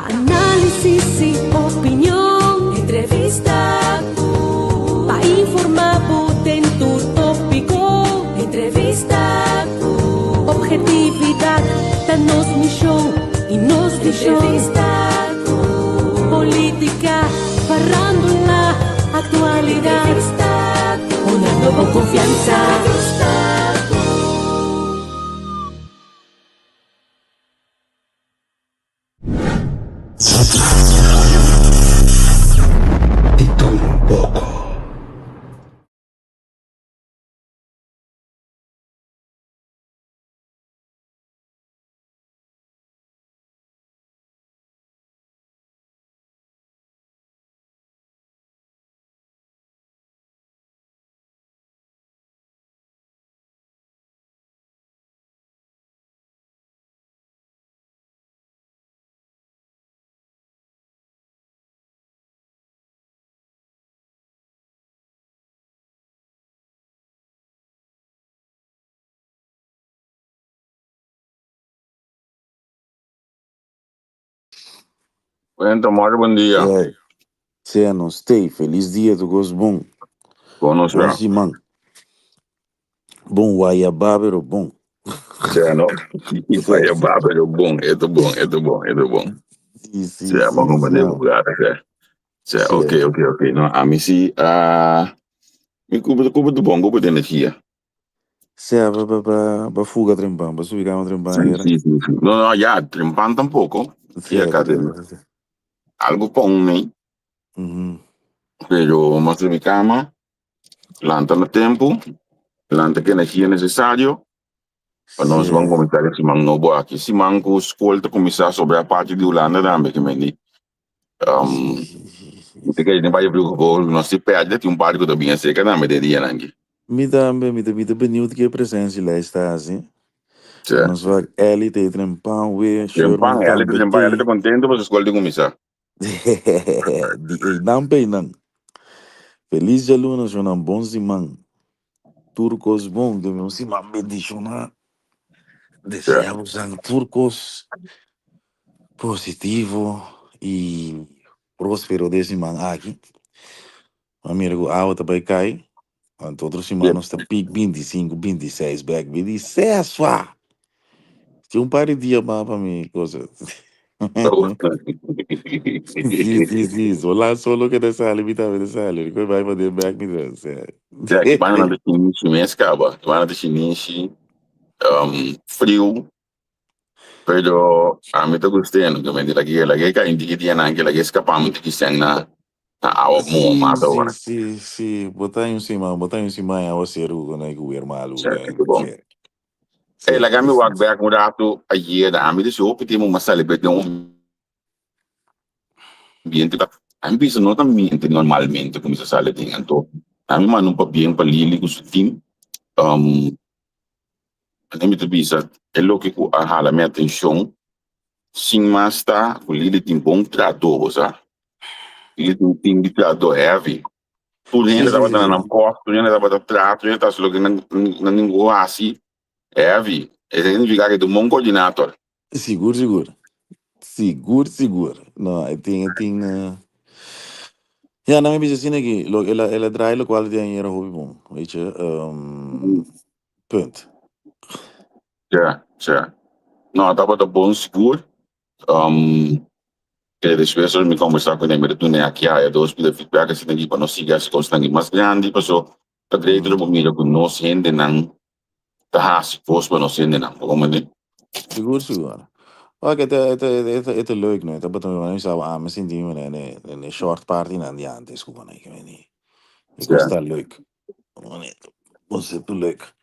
Análisis y opinión, entrevista para informar en tu tópico, entrevista objetividad, danos mi show y nos di show, entrevista política, farándula, actualidad, una nueva confianza. Bueno, tomar buen día. Sea no stay. Feliz dia do gosto bom. Bom, Bom Simão. Bom Guaiabá, pero bom. Sea, no. Guaiabá, pero bom. Esto bom, esto bom, esto bom. Sí, Sea, vamos a poner lugar. Sea, ok. No, a mí sí. Mi cubo de bom, cubo de energía. Sea, para fuga trempão, para subir cama trempão. Sí. No, ya, trempan tampoco. Y acá algo con pero más de mi cama, planta el tiempo, planta que energía necesario. Para nós vamos comentar que Simão não boa aqui. Simão com escolta começar sobre a parte de Holanda também, que me tem que ir para o gol, nós se perde, tem par que também é seca, não me diria nangue. Me dá benieuwd que a presença lá está assim. Nós vamos ele ter trempão, Trempão, ele tá contente para a escolta começar. Não peinan. Feliz de alunos, eu não bom Simão. Turcos bom, que meu Simão bendicionar. Deseamos a turcos positivo e próspero desse man aqui. Amigo, a outra vai cair. Outros semanas está pique 25, 26, back 26, só. Tinha par de dias para mim, coisa. Sim. Olá, solo que dessa ali, dessa ali. Que vai fazer back me dessa. Que vai na chinês, mês acaba. Que vai na chinês, frio. Pero a mim tá gostando, que me diz que cai indique nangue, que escapamos de que sem na água mata agora. Sim. Botar em cima, a você ruga, né, que o irmão. La gamma walk back with ato a year da ambi so opiti mo masalibet ng ambiente ka ambi so not ambiente normalmente como sa sala tingan to ami man pa bien palili ko sa team ami to bisa e lo que ko hala me atenção sim masta o lili tim bom trato sa lili tim di trato heavy tu ainda tava dando costa tu ainda tava trato tu ainda tá só que na ninguém assim heavy e significa que tu mon coordenator Seguro. No, I think ja, nou heb je gezien que ela draai lo qual die hier hobby bom, weet je, punt. Ja. No, tava da bom seguro. Que después me conversar com ele, tu nem aqui há dois pila feedback assim aqui para nós seguir as coisas aqui mais grande, passou a direita do momento com nós gente não tá se fosse para nós gente não, como é? Seguro. Ok, het is leuk, né? Dat betekent dat we misschien die een short party na die aan het is gewoon, ik weet niet. Ik was daar leuk. Was het leuk.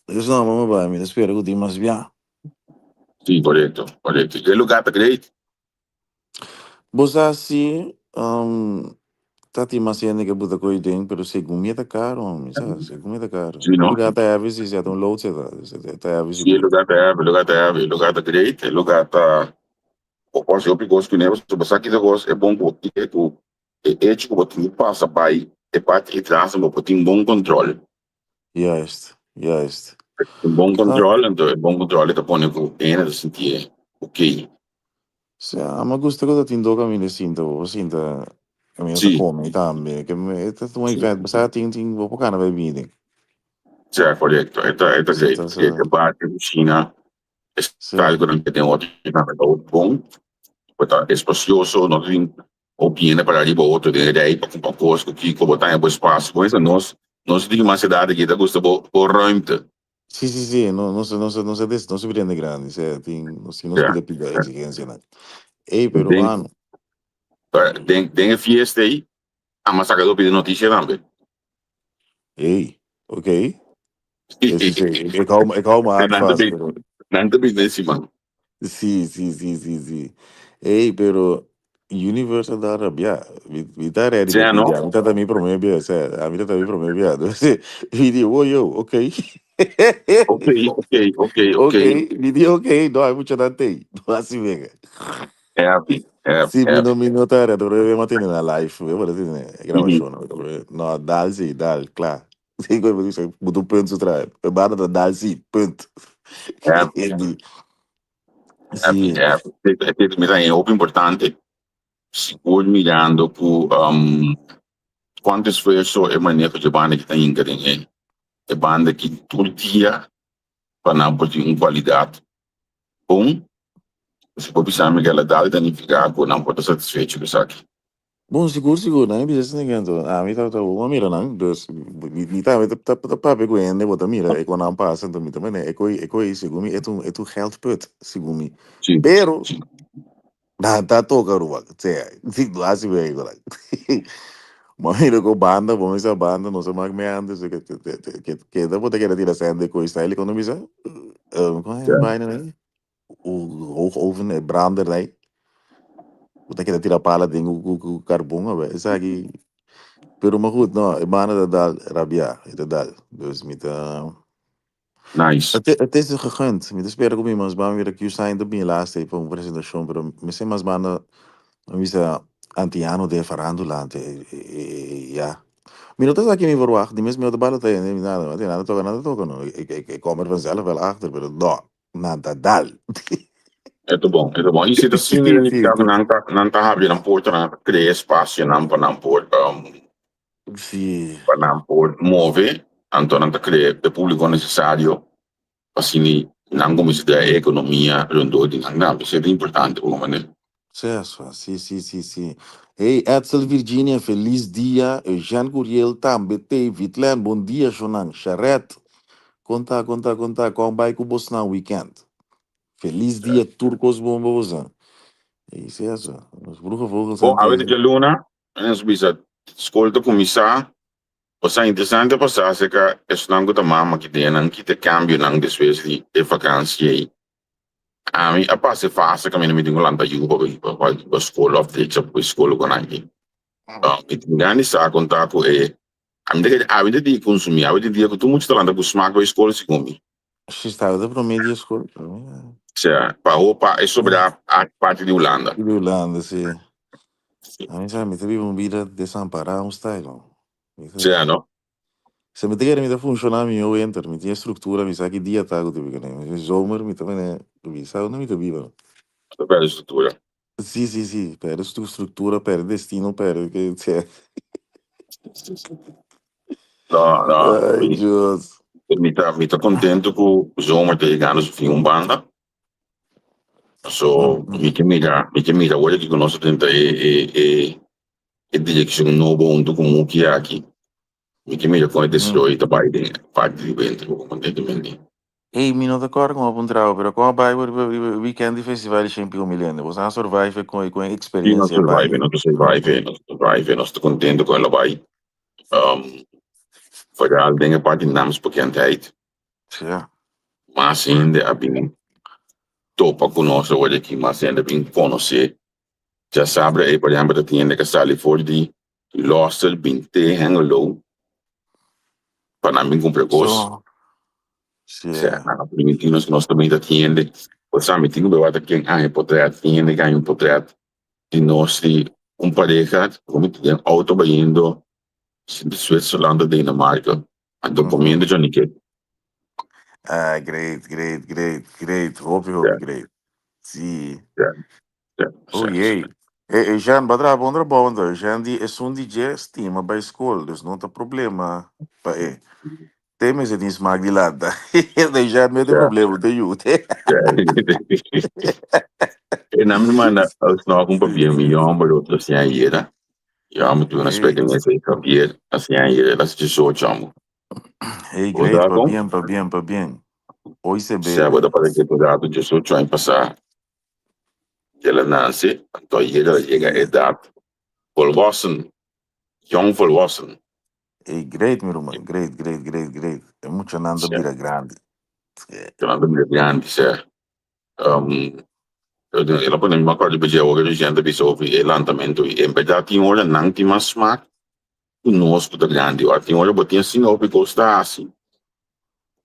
Dus nou, mama bij me, dat spelen goed, die mas via. Sim, correto. Que lugar tá great? Bosa assim, tati mas ainda que buta coi ding, pero segumia tá caro, misa, segumia tá caro. Sim, não? Lugar tá heavy, se já tem load, tá heavy. Sim, lugar tá great, lugar tá o posso eu pegou os pneus, se você quiser gosto é bom porque é tipo botar passa pai é parte de trás, mas tem bom controle. Juist. Um bom controle, então é bom controle, tá pondo com pena de sentir ok. Sì, ma gusto cosa ti indoca mi ne sinto, sinta, mi sa Sì, come tambe, che me, tu mai sì. fai, basta ting po kana vai bene. Cioè, corretto. È Sinta great. sa, Che parte cucina, è sì. stato che tem outro que na verdade bom, botar espacioso, não tem opinião para ali outro, tem ideia para comprar coisa que como botar em espaço, com isso nós temos uma cidade que dá gosto por ruimte. Sì, sì, sì, non si prende grandi, se, non si Ja. pide più esigenze, no. Ehi, Tem peruano, tem fiesta aí, a massacre do pedido notícia também. ehi, ok? Sì, sì, ik hou me hard Nada vast, bem, pero, nada bem nesse mano. sì, sì, sì, sì, sì. Ehi, pero, Universal da Arabia, vi da ready per Cioè, video, no? mi tata mi promebia, se, a mi tata mi promebia, video, oh, yo, ok. Ok, ok, ok, ok. Ok, video, ok, no hay mucho dante, no así venga. É Sì, happy. mi notare, dovremmo tenere una live, Mhm. gravazione, no, dal sì, dal, clar. Sì, come dice, butto un penso tra, e basta dal sì, punto. Happy, Quindi, happy, sì, happy. Mi dai, è importante, sicuro mirando ku quanto esforço e manejo de banda que tem em é banda que todo dia para não ter uma qualidade bom, se for pensar que ela dá danificar, não pode satisfeito com isso aqui. bom, sicuro, né? Bisogna che mi tata uma mira nang, dus mi ta papi ko ende bota mira, e quando passa então mi também e coi segumi e tu health put segumi. Sim, Pero sim. na tá toca ruwa, cioè, sì, quasi vego like. Mami ko banda, bom essa banda, não sei mais me anda, que dá botar que era tira sende com style quando me sa, qual é Ja, bijna né? O oven é brander né? Botar que era tira pala ding o carbon, essa aqui. Pero maar goed, no, maanden dat rabia, inderdaad. Dus met nice. het is er gegund. Met de speler kom iemand baan weer que zijn de bin laatste even een presentatie, pero me se mas banda visa antiano de farandula ja. Mi notas aqui me verwacht, die mensen met de ballen tegen neem nada toca no. Ik kom er vanzelf wel achter, pero no, nada dal. É tão bom. E se assim, Sim, ele sim, fica não tá abrindo porta, não cria espaço, não para não pôr, sim. para não pôr mover, então não tá cria o público necessário, assim, não começa a economia, rondou de não, isso é importante, por uma maneira. Certo, sim. Hey, Edsel Virginia, feliz dia. Jean Guriel também tem. Vitlen, bom dia, Jonan. Charrete, conta. Com vai com você na weekend. Feliz dia, Turcos Bombozan. Isso é isso. Os bruxos vogels Bom, a ante. ver, Luna, nós bisa escolta começar, o sa interessante passar se que é não que mama que tem, não que te cambio não depois de vacância aí. A mim, a passe fácil que a mim não me tenho lá da Juba, para escola, of the para escola com aqui. Me tenho ganho sa contato e a mim de consumir, a mim de que tu muito talando com smaak para escola se come. Se estava da promédia escola. Cioè, para roupa é sobre a parte de Holanda. Irlanda, sim. A mim sabe, me teve uma vida desamparada, um style. Cioè, no? Se me tegen me funcionar meu enter, me tinha estrutura, me sabe que dia tá, eu tive que zomer, me também né, me sabe, não me te viva. Per la struttura. Sì, per struttura, per destino, per che c'è. No. Ai, Deus. Mi sta contento con zomer te gaan dus film banda. So, mi che mira, vuole che conosco tenta e direzione nuovo un tu comunque aqui. Mi che mira come destroy da Biden, parte di vento, contento quindi. Ei, mi non d'accordo con appunto, però come vai per weekend di festival sempre un milione, possiamo survive con Io non esperienza survive, vai. non survive, non survive, non sto contento con la vai. Vooral dingen waar die naamsbekendheid. Sì. Maar zijn de abin topa conosco, vuole che ma zijn de abin conosce. Já sabe aí, por exemplo, que tinha que sair fora de Lossel, Binte, Hengelo, para não me cumprir gosto. So, sì. Se a primitinos que nós também atende, o sabe, tinha que ver quem é poder atende, quem é poder de nós de pareja, como tem auto indo de Suíça, Dinamarca, a documento já ninguém. Ah, great. Hope great. Sì. Oh jee. Jean, wat er onder bouwen? Jean, die is zo'n DJ stima bij school, dus niet een probleem. Maar tem is het niet smaak die laat. De Jean met een Ja, probleem met de youth. ja. En na minha mana, als nog um papel milhão, mas outro assim aí era. Ja, moet doen een Hey, spek en ik probeer als jij hier dat is je zo chamo. hey, O great, pa dago, bien, pa bien, pa bien. Hoy se se ve. agora para que tu dado je zo chamo passar. Ela nasce, então chega chega a idade volwassen, jong volwassen. Hey, great, meu irmão. Great, great, great, great. É muito nada Se bira grande. então anda me grande se ela pode me acordar de hoje a gente bisa ouvir o lançamento e em verdade tem hora não tem mais smaak. O nosso puta grande, ó, tem hora botinha assim op gosta assim.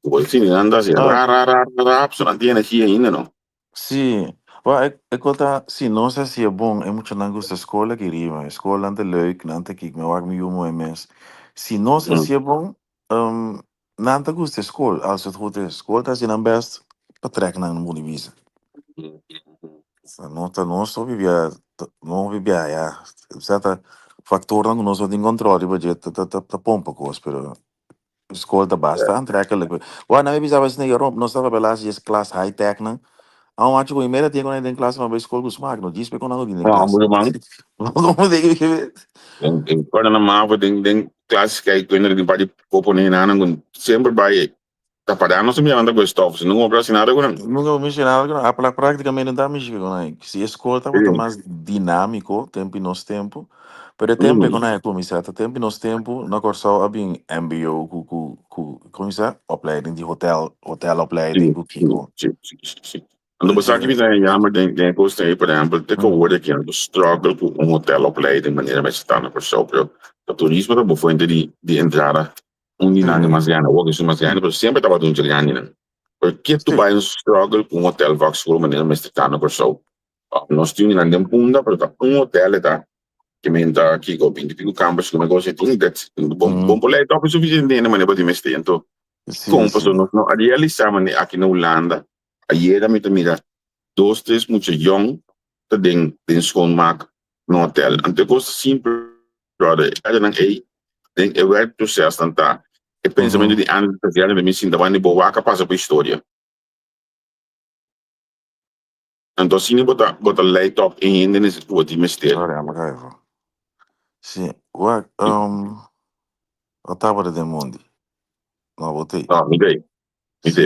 O assim anda assim, Ah, rara, só não tem energia ainda não. sim. Well, ik wil daar, zie, non se zie bon, en moet je dan gusta escola que rima, escola ante leuk, nante kijk, me wak me jumo en mens. Si non se zie bon, nante gusta escola, als het goed is, escola dat is dan best, betrekken naar de moeder. Non sto vivia, non vivia, ja. Zeta factor dan non so di controlli, budget, dat pompa koos, pero escola da basta, aantrekkelijk. Waar nou heb je zelfs niet erop, non stava belaas, je klas high-tech, nou. Ang acho ko imera tiene con en clase ma school ko smaak no dispe ko na din Ah, clase. moeder man. Como de que En para na mava den classe que quando ele vai popo nem nada com sempre vai tá parando se me anda com stofos não obra assim nada com nunca me ensinava que a praticamente não me chega com se escola tá mais dinâmico tempo nos tempo. Pero tempo com a comissão, tempo nos tempo na corso abin MBO ku comissão opleiding die hotel opleiding ku kiko. sim. Quando você aqui vem já mas den costa aí por exemplo te que word que no struggle com hotel opleiding maneira mas está na pessoa pro o turismo da foi de entrada dinâmica mais grande ou isso mais grande mas sempre estava dando grande né porque tu vai no struggle com hotel vax por maneira mas está na pessoa nós tínhamos na punda para hotel tá que menta aqui com 20 campos que o negócio tem bom por lá top suficiente né mas depois de mês então como passou não realizamos aqui na Holanda aí me mira dois três muito young te den schoonmaak no hotel en te kost simpel brother era não é den é werk proces dan tá e pensamento de anos de fazer de mim sim da banda boa passa para história então sim bota light up em ainda nesse o de mistério Olha, mas sim, o otava de mundo. Não botei. ah me dei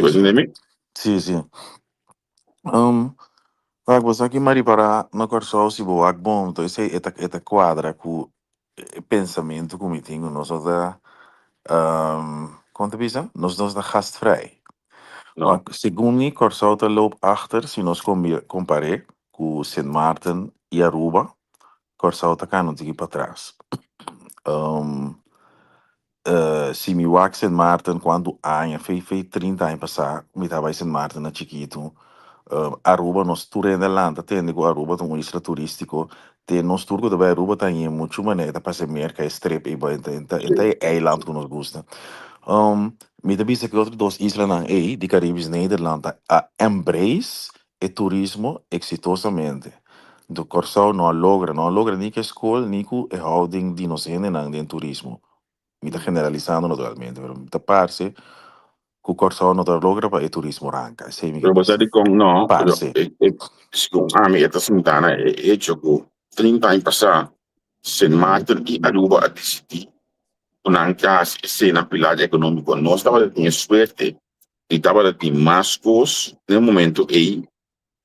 mas nem me Sim, sim. Kijk, was aqui Mari para no corso si bo ak bom, então esse eta quadra com pensamento como tenho nós da quanto bisa? Nós da gastvrij. Maar no segundo me corso loopt achter si nós compare com Sint Maarten e Aruba, corso kan não tiki para trás. Se me wak Sint Maarten quando anha fei 30 anos passar, me tava em Sint Maarten na chiquito. Aruba, nós tour in land, tem nego Aruba, tem isla turístico, tem nós tour que Aruba tem muito maneira para ser merca, strip e vai então eiland que nos gosta. Me da bisa que outro dos islas na die Caribes Nederland a embrace e turismo exitosamente. Do Corsau não logra nem que escola, nem que a houding de nós en turismo. Me está generalizando naturalmente, pero me parece que o Corsau não logra para o turismo ranca, sei me que pero você bisa. de com no pero Parce. com a me esta sentana é hecho com 30 anos passar sem matar e Aruba a decidir una casa cena pilar econômico nós estava tinha suerte e estava de mais cos no momento aí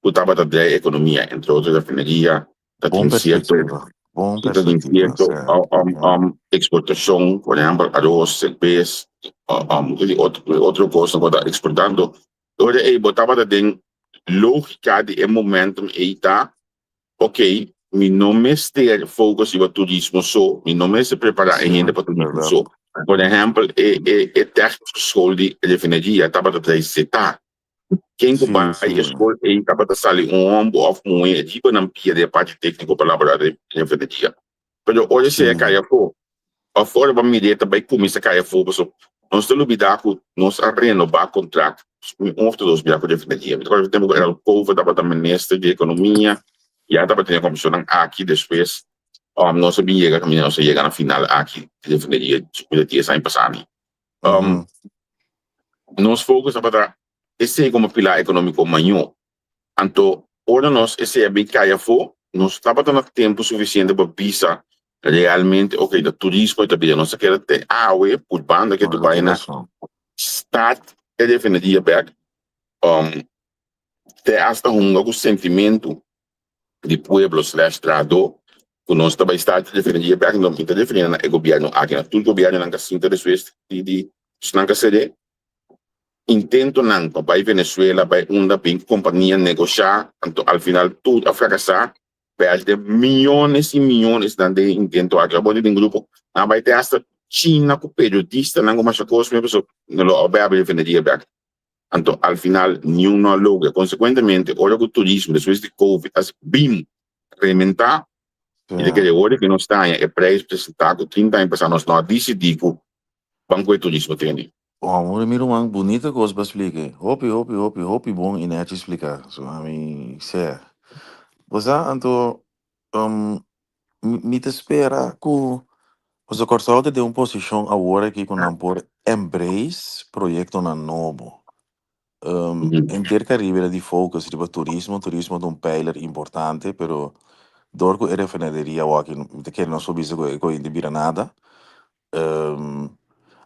eu estava da economia entre outras a refineria da Bom tinha certo perspectiva. Bom da tinha perspectiva, certo certo. exportação por exemplo arroz cerveja outro coisa que está exportando agora aí botava da tem lógica de momento aí tá ok mi não me ester focus no turismo só mi não me se preparar ainda Sim, para turismo verdade. só por exemplo é técnico escola de refineria estava da CETA quem que vai Sim, à sim. escola e estava da sala ombro of moe tipo não pia de parte técnico para laborar de refineria mas olha se é caia for a fora para me direita vai começar a cair fogo so nós temos que lidar com nós a renovar contrato um ou dois biacos de refineria agora temos era o povo estava da ministra de economia Ya estaba teniendo comisión aquí después. No se llega, no se llega a la final aquí. Definiría, de 10 años pasando. Uhum. Nos focus para esse como pilar econômico maior. Então, ora nós esse é bem caia for, nós estava tendo tempo suficiente para pensar realmente, ok, do turismo e também nós quer ter por banda que tu vai na Educação. start é definitiva back ter hasta um sentimento de pueblo slash trado que nós também está definitiva back não pinta definir na governo aqui na tudo governo não se interessa de não que seria intento não para Venezuela para uma bem companhia negociar então ao final tudo a fracassar perde milhões e milhões de intento aqui agora tem grupo vai ter hasta China com periodista não como essa coisa mesmo não lo vai abrir venderia back então ao final nenhum não logra consequentemente olha o turismo depois de Covid as bem reventar e de que agora que não está é preço apresentado 30 anos passando nós decidir que banco de turismo tem. Oh, mira uma bonita coisa para explicar. Hope bom e net explicar. So, I mean, sé. Você, então, me te espera que você corta de uma posição agora que com por embrace projeto na novo. Em ter Caribe de focus tipo turismo é um pijler importante, pero door que era refineria o aqui te quer não subir com indibira nada.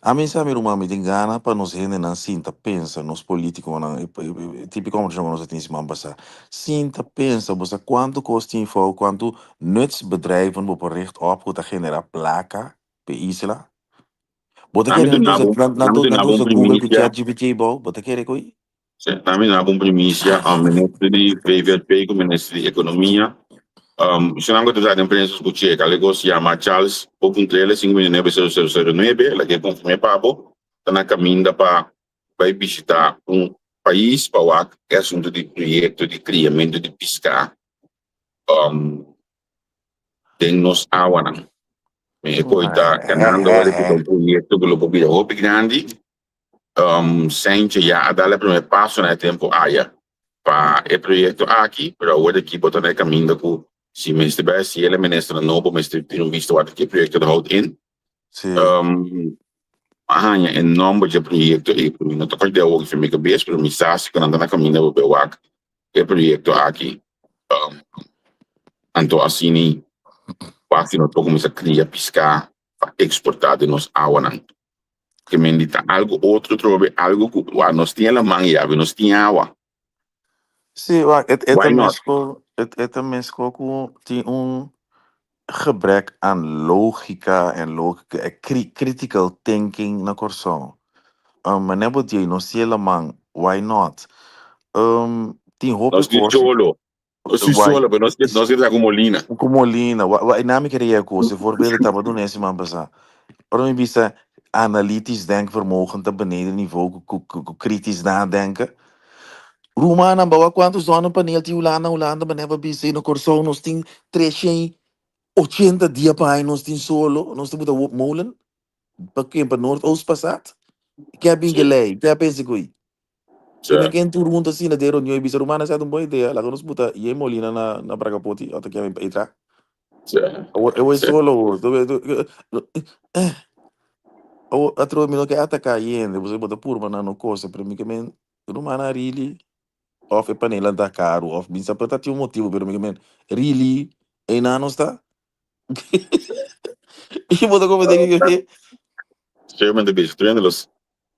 A mim sabe uma me engana para nos render na cinta pensa nos políticos na típico como chamamos nós temos uma passar cinta pensa você quanto custa info quanto nutsbedrijven voor recht op te generar placa pe isla bota Nami querer do então nabo na nabo Google que primícia, chat GPT bota querer coi nami nabo primícia ao ministro de PVP com ministro de economia. Se não gosta de empresas que chega, ele se chama Charles, o ponto dele 5.90009, ele que confirma papo, está na caminho para visitar país para o assunto de projeto de criamento de pesca. Tem nos awanan. Me coita ganhando ele que um projeto que logo vira muito grande. Sem já a dar o primeiro passo no tempo aia para o projeto aqui, para o aqui botar na caminho com se mestre bem se ele ministra novo mestre tem visto o que projeto da hold in hanya enorme de projeto e por não tocar de algo que me cabeça para me sabe que anda na caminho para o projeto aqui então assim quase não tô começar a criar pescar para exportar de nos awanan que me indica algo outro trobe algo que nós tinha la manga nós tinha água. sim Why not? het mesco com tem gebrek aan logica en critical thinking na corso. Maar nebo die no cielo man, why not? Tem hope Nós que course, cholo. Nós que why? cholo, mas nós que tá com molina. Como Molina, why na me queria course, voorbeelden taba doen esse man basa. Waarom je bisa analytisch denkvermogen te beneden niveau, kritisch nadenken. Rumana, bawa quantos anos panel ti Holanda, maar never bisa no corso, nos tem 380 dias para nós tem solo, nós temos o molen, para quem para Noordoost passat. Ik heb in gelei, ik heb in segui. Se me quem tu runta assim na dero nyo bisa rumana sa boa ideia, lá nos puta ye molina na praga poti, até que me entra. Eu vou solo, o atro mi no que ataca yende, você bota purma na no coisa, para mim que men rumana really of e panela da caro, of bisa para ter um motivo, para mim que men really e na não está. E bota como tem que Realmente, bicho,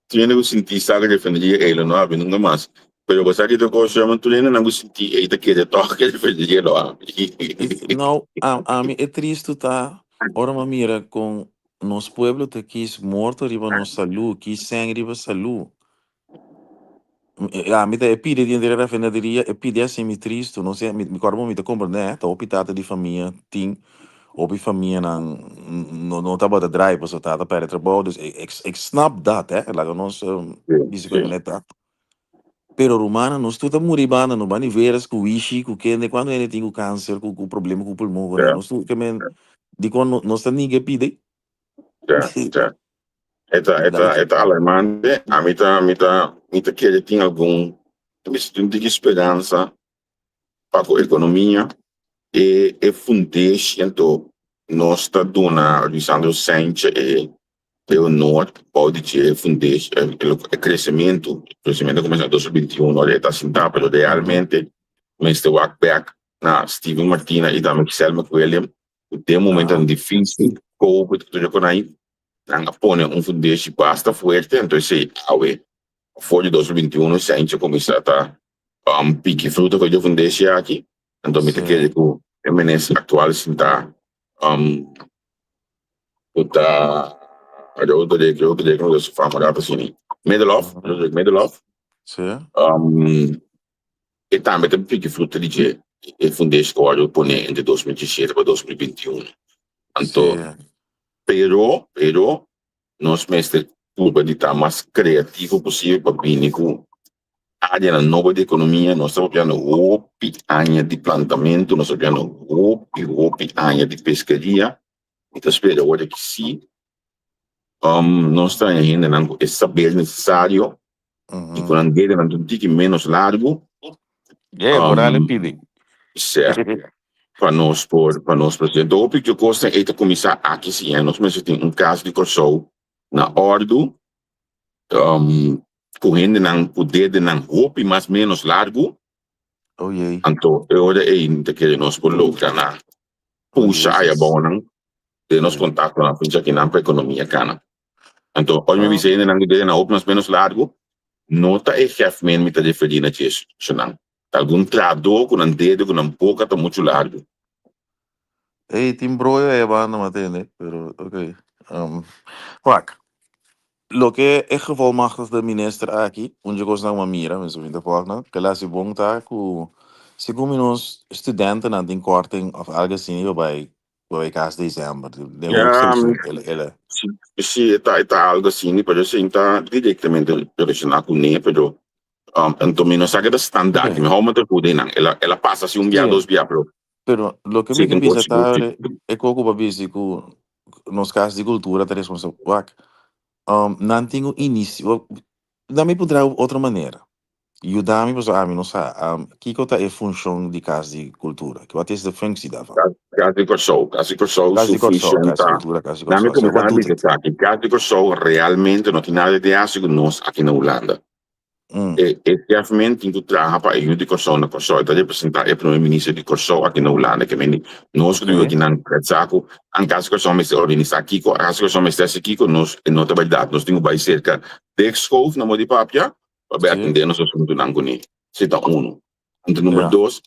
tiene que sentir saga de defender ele, não há nunca mais. Pero você que tocou, chama tu ainda não sentir ele que de toque de defender ele, não. não, a mim é triste tá. Ora uma mira com nos pueblos te quis morto riba nos saúde, quis sangue riba saúde. A mim é pide de entrar na fenaderia, é pide assim me triste, não sei, me corpo me te compra, né? Tá opitata de família, tem op família não tá bota drive, você tá para trabalho, dus ik snap dat, hè? Lá nós disse que não tá. Pero rumana nós tudo muribana, não bani veras com wishi, com que ne quando ele tem o câncer, com o problema com o pulmão, né? Nós tudo que men de quando nós tá ninguém pide. Já. Eta alarmante. A mim tá que tem algum, me sinto de esperança para a economia. e fundatie to nós está dando Lisandro Sánchez e o norte pode ter fundatie o crescimento começa em 2021 olha está sentado pero realmente Mr. Wackback na Steven Martina e da Michelle McWilliam tem momento difícil como tu já conhece não põe fundatie basta forte então sei for de 2021 Sánchez começa a tá pique fruto que eu fundatie aqui então me tem que o MNS atual está está eu diria que não se faz mais assim Medelhof Sim. e também tem pique fruto de que e fundatie que eu põe entre 2017 para 2021 então pero nós mestre tudo de estar mais criativo possível para vir com área na nova de economia, nós estamos vendo roupa área de plantamento, nós estamos vendo roupa área de pescaria. Então, espero agora que sim, nós estamos ainda não é saber necessário e quando dele não tem que menos largo. Por ali pedi. Certo. Para nós presidente, o que eu gosto é de começar aqui sim, nós mesmo temos caso de corso na ordem, correndo não poder de não roupa mais menos largo. Oh jee. Então, eu olhei ainda que nós por lograr na puxa aí a bom não de nós contato na frente aqui na economia cana. Então, olha me dizendo não de na roupa mais menos largo, nota é chefe mesmo me tá referindo a isso, não. Algum trabalho com um dedo com boca tá muito largo. Tim broyo banda matene, pero okay. Fuck. Lo que é gevolmachtigd de minister aqui, onde gosta uma mira, mas vinda volgende, que lá se bom tá com se como nós estudantes não tem korting of algo assim bij caso dezembro, de hoofdseizoen, ele. Se tá algo assim, pode assim tá diretamente relacionado com ele, pero então não sabe da standard, me homa de poder não, ela passa se dia, dois dia, pero lo que me pensa tá é que ocupa básico nos casos de cultura, tá responsável. Não tenho início, dá-me poderá outra maneira. E o dá-me, não sabe, que é a função de casa de cultura? Que é a função daarvan? Casa de corso, suficiente. Dá-me como casa de corso realmente não tem nada de assim com nós aqui na Holanda. E realmente encontrar para eu de corso na corso, está representar o primeiro-ministro de corso aqui na Holanda, que vem nós que aqui na Kratzaco, a casa de corso me organiza aqui, a casa de corso me está aqui com nós, e não verdade, nós temos vai cerca de escola na modi papia, para atender nós assuntos não com ele. Cita então, número 2,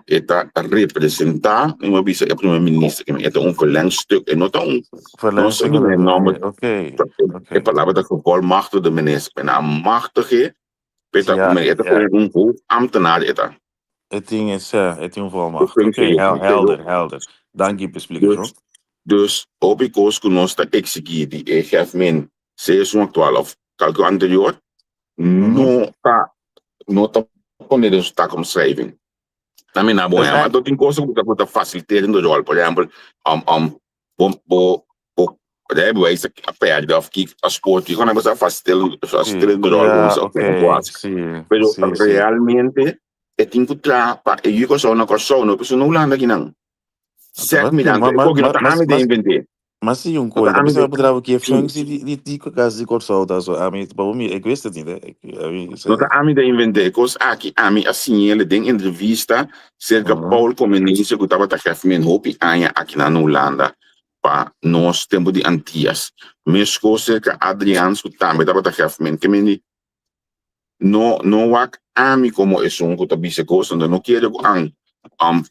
está representar uma visa é primeiro-ministro, que é verlengstuk, e não verlengstuk, é palavra da volmachtig de minister, en a machtige, een hoofdambtenaar. Het ding is volmacht. Helder. Dank je, explicatie. Dus, op ik koos kon ons te executen, ik geef mijn seizoen 12, calculo anterior, no ta poner de sta omschrijving. Na minha boa, mas eu tenho coisa que está facilitando o rol, por exemplo, Daí isso a perde of que a sport quando você facilitando o rol mas realmente é tem que para eu que sou na corso não pessoa não landa aqui não. Certo me dá porque não tá me de inventar. Mas se coisa, você poderá que é função de casa de corso da so a mim para mim é que isso não tá me de inventar coisa aqui a mim assim ele tem entrevista cerca Paul Comenise que estava tá chefe hopi aqui na Holanda. Pa nós tempo de Antias. Mesmo coisa que Adriano também estava da chefe que me não há ami como é que tá bise coisa não quero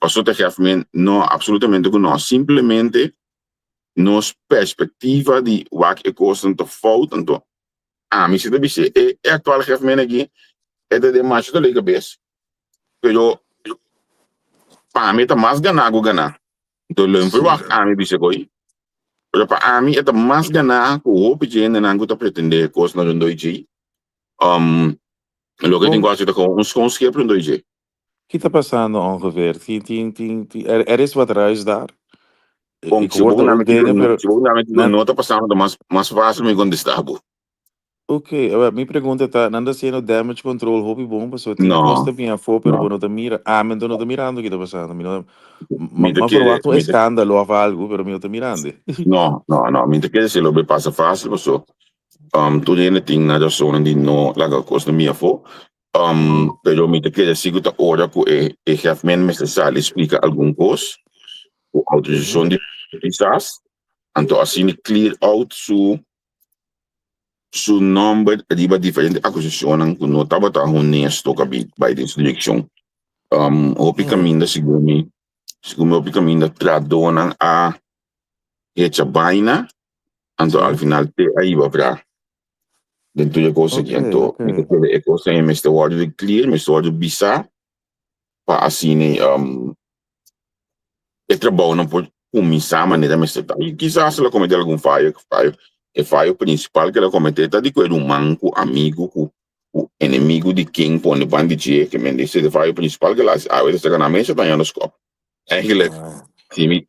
passou da chefe não absolutamente com nós simplesmente nos perspectiva de o que é coisa tá falta então ami se tá bise é atual chefe aqui é de mais da liga base pero para mim tá mais ganar então lembro o ami bise coi pero para mim é mais ganar o hope não não tá pretender coisa não doide lo que tenho quase com uns conseguir para doide que está passando ongeveer is wat ruis daar ik hoor dat não está passando mais fácil me contestar Ok, agora, minha pergunta tá, nada sendo damage control, hobby bom, pessoa, tem No, costa bem for, pero no. bueno, te mira, mas tu não tá mirando o que tá passando, Mi te mas quiere, verwacht um escândalo ou algo, pero eu tô mirando. no. Mi te quiere se lo be passa fácil, so. Tu tiene ting na da zona di no laga costa mia fo. Pero mi te quiere sigo ta ora ku e have men me sale explica algum cos, o autorização de quizás, então assim clear out su number riba diferente acquisition ku no taba ta honesto kabi by this direction. Hopi caminda sigumi hopi caminda tradona a hecha vaina, então al Sim, final te aí va pra dentro de coisa ok, que então ok. mi te quiere e cosa em este word de clear, mi word bisa pa assim e trabalho não pode começar maneira mas tá e quizás ela cometer algum falho principal que ela cometeu tá de que um manco amigo o inimigo de quem põe bandije que me disse de falho principal que ela ela está na mesa tá no scope eigenlijk Ah,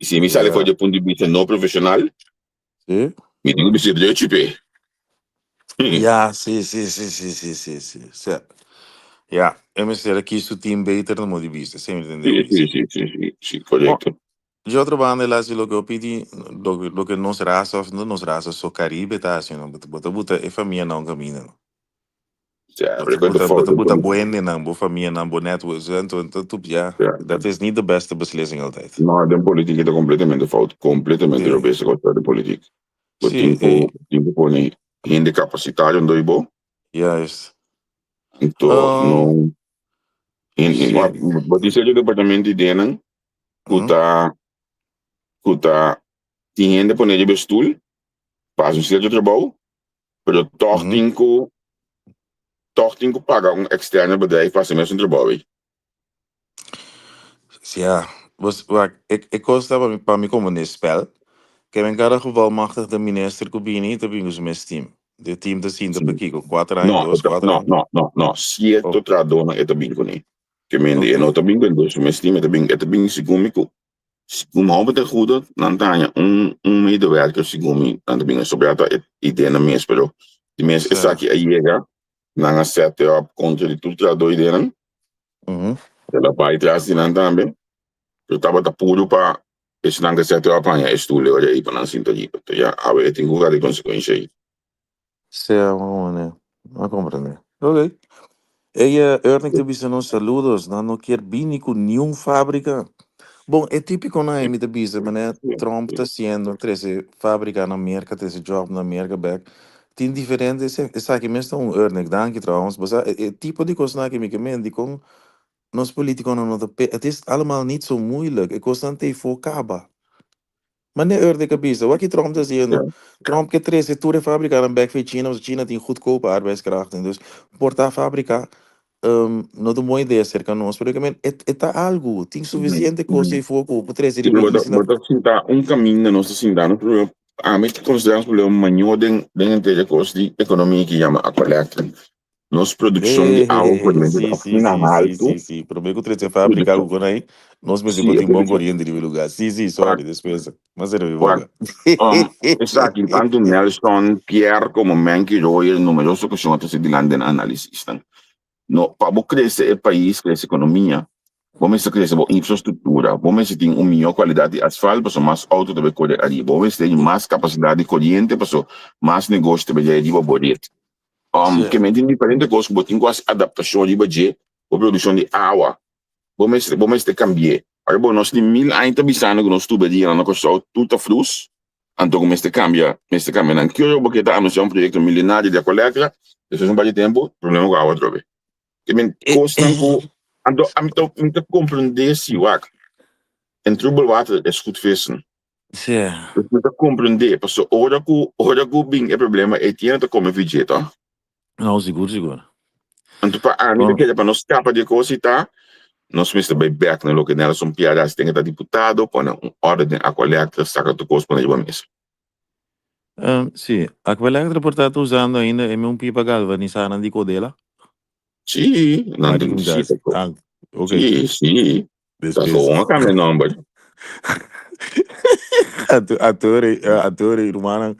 se me sale foi yeah. de ponto de vista não profissional Sim? me digo que se deu tipo Ja, sim. Ja, eu me sei que isso tem beter no modo de vista, sempre entendeu isso. sí, Bom, correcto. de outra banda, lá se lo que eu pedi, lo que nos raça, não nos raça, só Caribe, tá assim, não, bota, é família não caminha, não. Ja, Bota, recuerdo bota, bota, foto bota, con boende não, boa família não, boa network, então, ja, ja, dat is niet de beste beslissing altijd. no, de politiek is completamente fout, completamente Sim, Europese cosa de politiek. O sim, tempo pone gente capacitario ando ibo, juist. então não em Sim. what dice o departamento de nan kuta kuta tem gente pone de bestul, faz um certo trabalho, pero toch tinko paga um externo bedrijf para fazer mesmo trabalho. Ja, ik koos dat para mim como nesse spel. Que em cada geval machtig de minister Kubini te bingus mes team. De team te zien te Sim. bekijken. 4 anos, No, 2, 4 anos. no. Cierto Oh, tradona ito bingo ni. Kemendi ok. eno to bingo endo so mesti ito bingo sigumi ko. Sigumi houve de goed nantanya medewerker sigumi nanta bingo sobrata ideia na mes pero die mes is Certo. aqui aí nanga set up contra de tudo trado ideia Uhum. ela vai trás de nantambe. Eu tava da puro pa esse nanga set up anya estule ora aí para não sinta aí. Ya, a ver, tem lugar de consequência aí. Certo, né? Não compreender. Ok. Ella, Ernie, te disse nos saludos. Não quer bini com nenhum fábrica. Bom, é típico na me te disse, mas né? Trump está sendo, treze fábrica na América, treze job na América, back. Tem diferentes, é aqui mesmo Ernie, dank je trouwens. Mas é tipo de coisa que me comendo, com nós políticos não het is allemaal niet zo moeilijk. Ik was aan TV Kaba. Maar nee, de cabeça. Wat je Trump te Ja. zien, Trump que treze toere fabrica een back van China, want China tem goedkope arbeidskrachten. Dus porta fabrica, não tem boa ideia cerca nós, porque é tá algo, tem suficiente coisa e fogo para trazer Sì, de bem. Mas ma sinta un cammino nostro sindano proprio a mettere considerazione problema maggiore delle cose di economia che chiama acqua elettrica. Nostra produzione di acqua per me sim, sim, fino sim, a sim, alto, sim, sim. Problema que trazer fábrica produzione. algo com aí, nós mesmo Sì, è tem bom produzione. corrente de lugar. Sim, sim, sorry, Guarda, despesa. Mas era guarda, vivoga. esatto, intanto Nelson, Pierre, come Menchi, Roy, numerose occasioni si di land analisi. No, para crescer o país, crescer a economia, vamos crescer a infraestrutura, vamos ter uma melhor qualidade de asfalto, para mais auto de correr ali, vamos ter mais capacidade de corrente, para mais negócio de ali, boleto. Que Certo. me tem diferente coisas, botem com as adaptações de budget, a produção de água, vamos ter cambiar. Agora, bom, nós temos 1000 anos bisando que nós tudo ali, na costa, tudo frus, então como este cambia, não quero porque está anunciando um projeto milionário de coleta, isso é um bom tempo, problema com a água outra vez. I mean, E- kosten ko, aan te compreender se wak. En troebel water is goed vissen. Certo. Dus met te compreender, parce ora ko bing e problema e tiene te come vigeta. Não, seguro. En tu pa ami te Bom, kaya pa nos capa de cosita, nos mista by back na lo que nela son piadas tenga ta diputado, pone un orden a collecta, saca tu cos pone iba mesa. sim, aquela que está usando ainda é um pipa galvanizada de codela. Sì, Ah, non de ti como sì, das. Ah, ok. sì. Da Despesa. gewoon kan me number. Ator, irmã.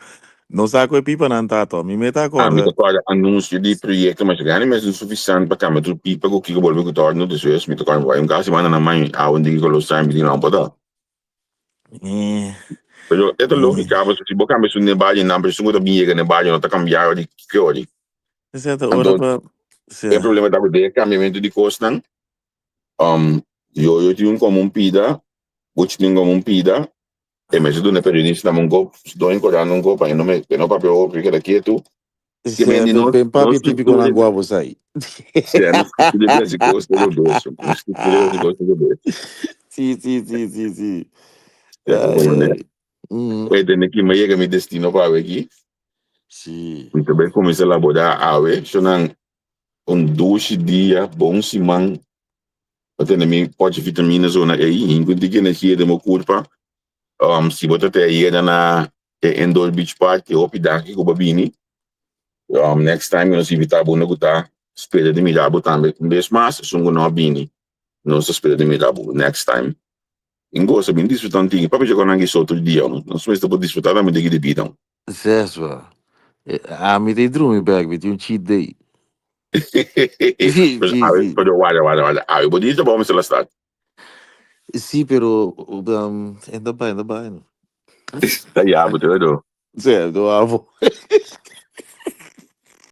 não sabe qual pipa não tá, Tom. Me meta Ah, me acorda. toca anúncio de projeto, mas ganha mesmo suficiente para cá, mas tu pipa o que eu vou me tornar no desvio, me toca vai um caso semana na mãe, aonde que eu saio me não pode. É, Pero ito é. lógica, mas se boca me sunne baje na pessoa da binha na baje não tá cambiar de que hora. Certa hora Então, para. o problema da de cambiamento de custo, eu tinha como pida, você tinha como pida, e mas do ne periodista na mongo, do em coreano mongo, para não papel porque daqui tu, que me Certo, não bem não papi típico na estrutura, guavos aí. se é não estrutura esse custo do doce, não estrutura esse custo do doce. Sim. É Ai, como né? ai. E tem que me chega me destino para aqui, Sim. então bem começar a elaborar a ver, so não doce dia, bom semana. Até mi pode vitaminas ou na aí, enquanto que energia de meu corpo, se você até aí na Endor Beach Park, ou pidaki ko babini, next time nós evitar bom negutar, espera de mirabo também, mês mais, sungo no bini, nós espera de mirabo next time. Ingo sabi desfrutando tingi, papi jago nangi so outro dia, nós mesmo pode desfrutar da medida de bidão. Certo. Me dei drum back with um cheat day. Mas Sim. olha, eu vou dizer bom, mas ela está. Sim, pero ainda bem. Tá aí, abo, tudo. Certo, avô.